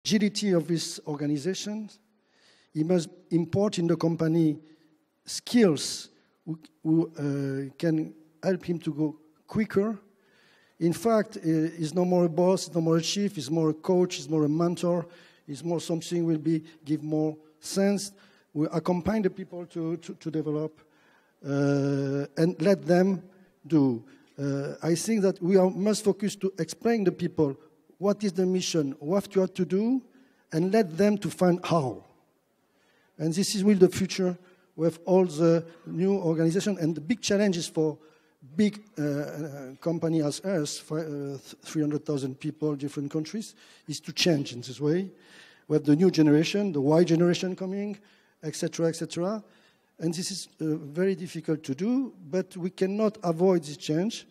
agility of this organization. He must import in the company skills who can help him to go quicker. In fact, he's no more a boss, he's no more a chief, he's more a coach, he's more a mentor, he's more something will give more sense. We accompany the people to develop and let them do. I think that we must focus to explain to people what is the mission, what you have to do, and let them to find how. And this is really the future with all the new organization. And the big challenge is for big company as us, 300,000 people, different countries, is to change in this way. We have the new generation, the Y generation coming, etc., etc. And this is very difficult to do, but we cannot avoid this change.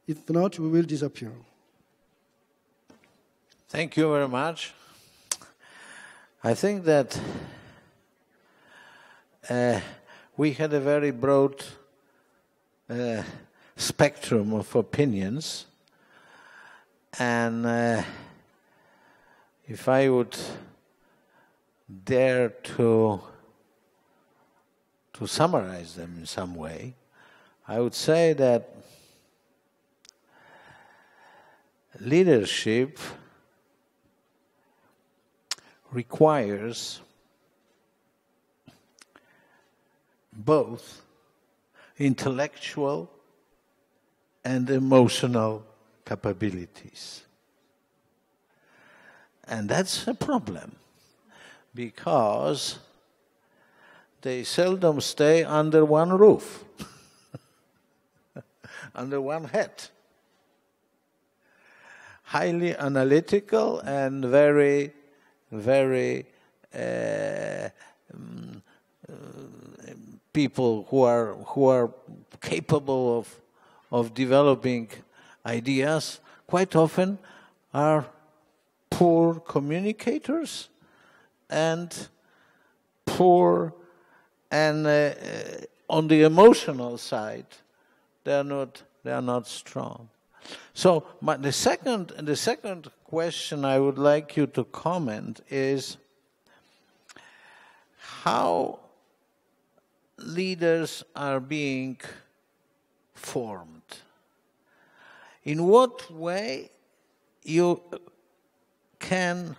If not, we will disappear. Thank you very much. I think that we had a very broad spectrum of opinions, and if I would dare to summarize them in some way, I would say that leadership requires both intellectual and emotional capabilities. And that's a problem, because they seldom stay under one roof, under one head. Highly analytical and very, very people who are capable of developing ideas quite often are poor communicators and poor, and on the emotional side they are not strong. So the second question I would like you to comment is how leaders are being formed. In what way you can,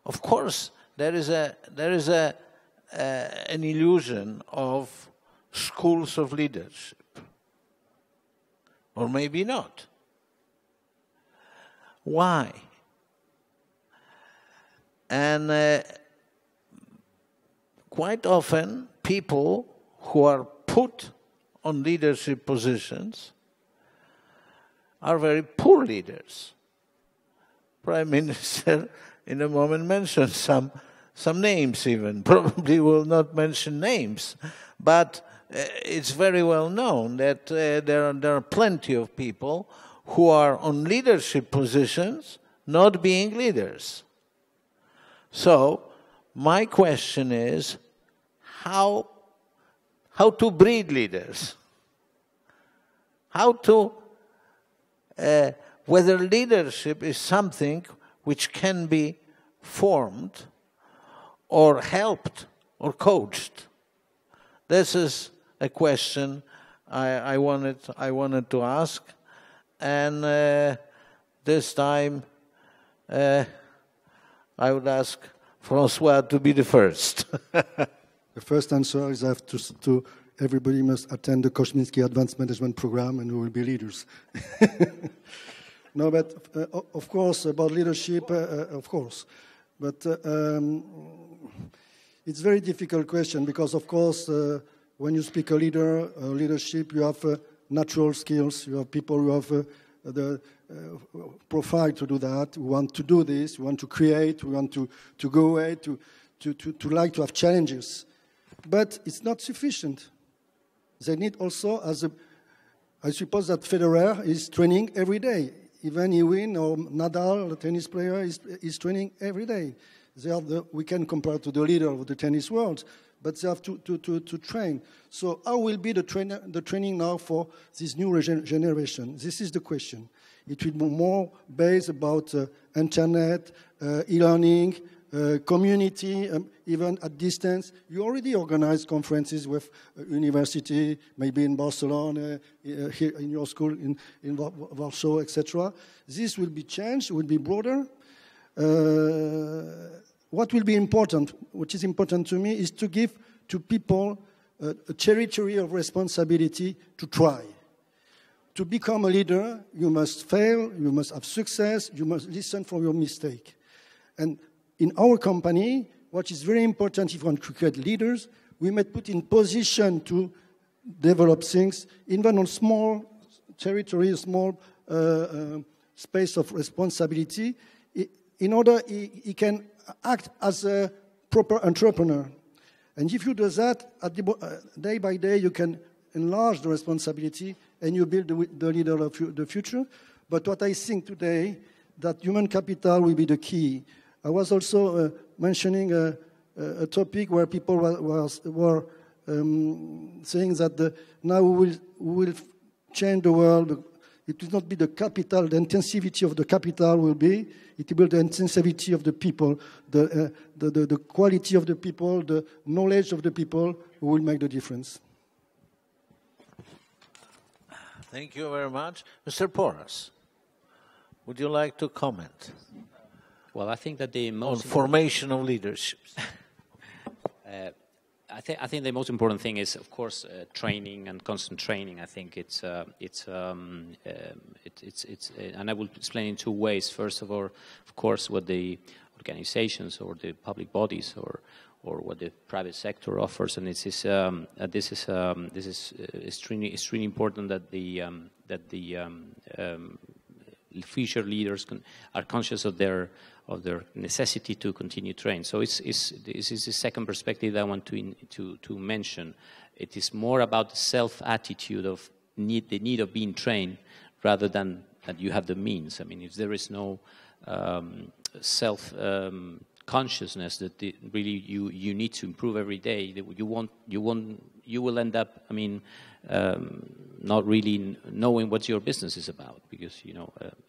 of course, there is an illusion of schools of leadership, or maybe not. Why? And quite often, people who are put on leadership positions are very poor leaders. Prime Minister in a moment mentioned some names even, probably will not mention names, but it's very well known that there are plenty of people who are on leadership positions not being leaders. So my question is, how to breed leaders? How to, whether leadership is something which can be formed or helped or coached. This is a question I wanted to ask, and this time I would ask François to be the first. The first answer is to everybody must attend the Koźmiński Advanced Management Program and we will be leaders. No, but of course, about leadership, of course. But it's a very difficult question because, of course, when you speak leadership, you have natural skills. You have people who have the profile to do that, who want to do this, who want to create, who want to go away, to like to have challenges. But it's not sufficient. They need also, I suppose that Federer is training every day. Even he win, or Nadal, the tennis player, is training every day. We can compare to the leader of the tennis world, but they have to train. So how will be the training now for this new generation? This is the question. It will be more based about internet, e-learning, community, even at distance. You already organize conferences with university, maybe in Barcelona, here in your school, in Warsaw, etc. This will be changed, will be broader. What will be important, which is important to me, is to give to people a territory of responsibility to try. To become a leader, you must fail, you must have success, you must listen for your mistake. And in our company, what is very important if we want to create leaders, we must put in position to develop things, even on small territory, small space of responsibility, in order he can act as a proper entrepreneur. And if you do that, day by day, you can enlarge the responsibility and you build the leader of the future. But what I think today, that human capital will be the key. I was also mentioning a topic where people were saying that now we will change the world. It will not be the capital, the intensivity of the capital will be, it will be the intensivity of the people, the quality of the people, the knowledge of the people who will make the difference. Thank you very much. Mr. Porras, would you like to comment? Well, I think that the most on formation of leaderships. I think the most important thing is, of course, training and constant training. I think it's and I will explain in two ways. First of all, of course, what the organizations or the public bodies or what the private sector offers, and this is extremely important that the future leaders are conscious of their necessity to continue train. So this is the second perspective that I want to mention. It is more about the self-attitude of the need of being trained rather than that you have the means. I mean, if there is no consciousness that really you need to improve every day, you will end up, I mean, not really knowing what your business is about, because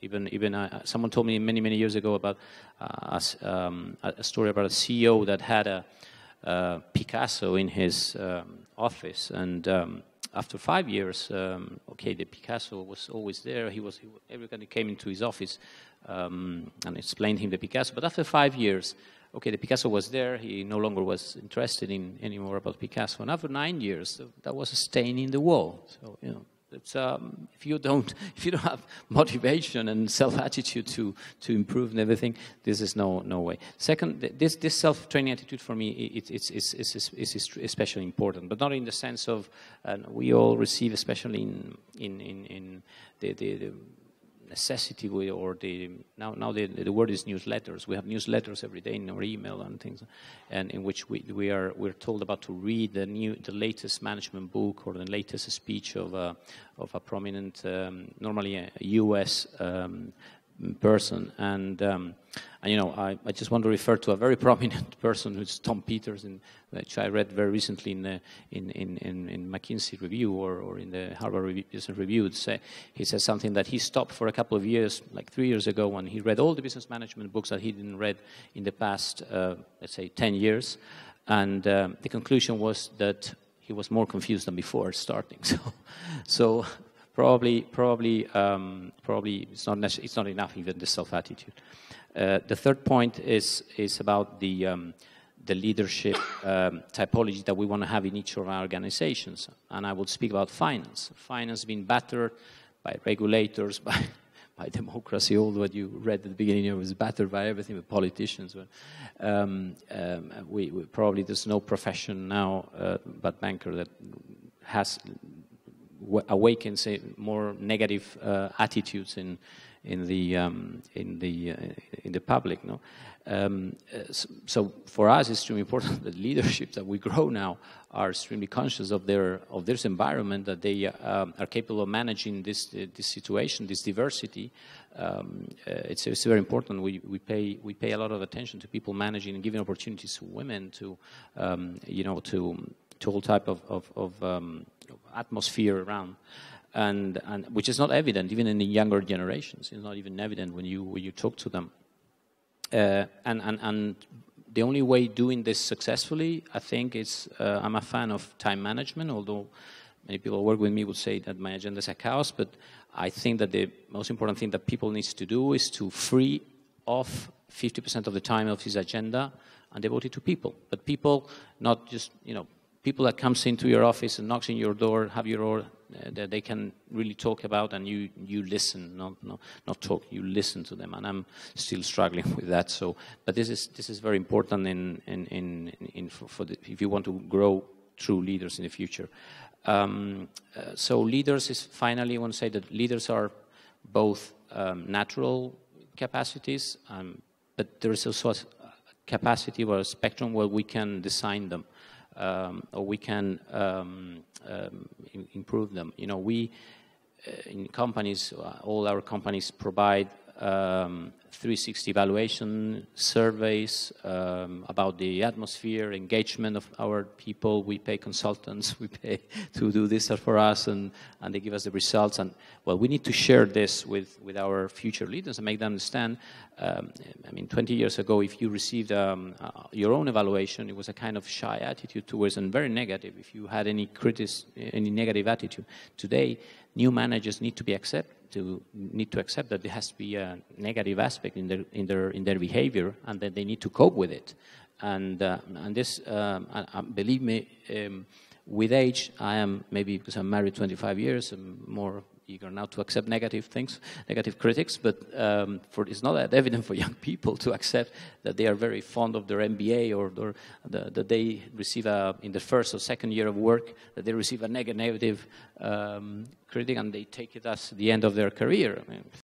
even someone told me many years ago about a story about a CEO that had a Picasso in his office, and after 5 years, the Picasso was always there. Everybody came into his office and explained him the Picasso. But after 5 years, the Picasso was there. He no longer was interested in anymore about Picasso. And after 9 years, that was a stain in the wall. So it's, if you don't have motivation and self-attitude to improve and everything, this is no way. Second, this self-training attitude for me is especially important, but not in the sense of we all receive, especially in the necessity or now the word is newsletters. We have newsletters every day in our email and things, and in which we're told about to read the latest management book or the latest speech of a prominent, normally a U.S. person, and I just want to refer to a very prominent person who's Tom Peters, which I read very recently in McKinsey Review or in the Harvard Business Review. He says something that he stopped for a couple of years, like 3 years ago, when he read all the business management books that he didn't read in the past, let's say, 10 years, and the conclusion was that he was more confused than before starting. So. Probably it's not enough, even the self-attitude. The third point is about the leadership typology that we want to have in each of our organizations, and I will speak about finance. Finance being battered by regulators, by democracy. All what you read at the beginning was battered by everything with politicians. We probably there's no profession now but banker that has awakens more negative attitudes in the public. No, so for us, it's extremely important that leadership that we grow now are extremely conscious of this environment, that they are capable of managing this situation, this diversity. It's very important. We pay a lot of attention to people managing and giving opportunities to women to all type of atmosphere around, and which is not evident even in the younger generations. It's not even evident when you talk to them. And the only way doing this successfully, I think, is I'm a fan of time management, although many people who work with me would say that my agenda is a chaos, but I think that the most important thing that people need to do is to free off 50% of the time of his agenda and devote it to people. But people, not just, people that comes into your office and knocks in your door, have your door that they can really talk about, and you listen, not talk, you listen to them. And I'm still struggling with that. So, but this is very important if you want to grow true leaders in the future. So leaders is finally, I want to say that leaders are both natural capacities, but there is also a capacity or a spectrum where we can design them. Or we can improve them. We in companies, all our companies provide 360 evaluation surveys about the atmosphere, engagement of our people. We pay consultants, we pay to do this for us, and they give us the results. And well, we need to share this with our future leaders and make them understand. 20 years ago, if you received your own evaluation, it was a kind of shy attitude towards, and very negative. If you had any negative attitude, today new managers need to accept that there has to be a negative aspect in their behavior, and that they need to cope with it. And this, believe me, with age, I am, maybe because I'm married 25 years, I'm more eager now to accept negative things, negative critics, but it's not that evident for young people to accept that they are very fond of their MBA, or that they receive in the first or second year of work, that they receive a negative critic and they take it as the end of their career.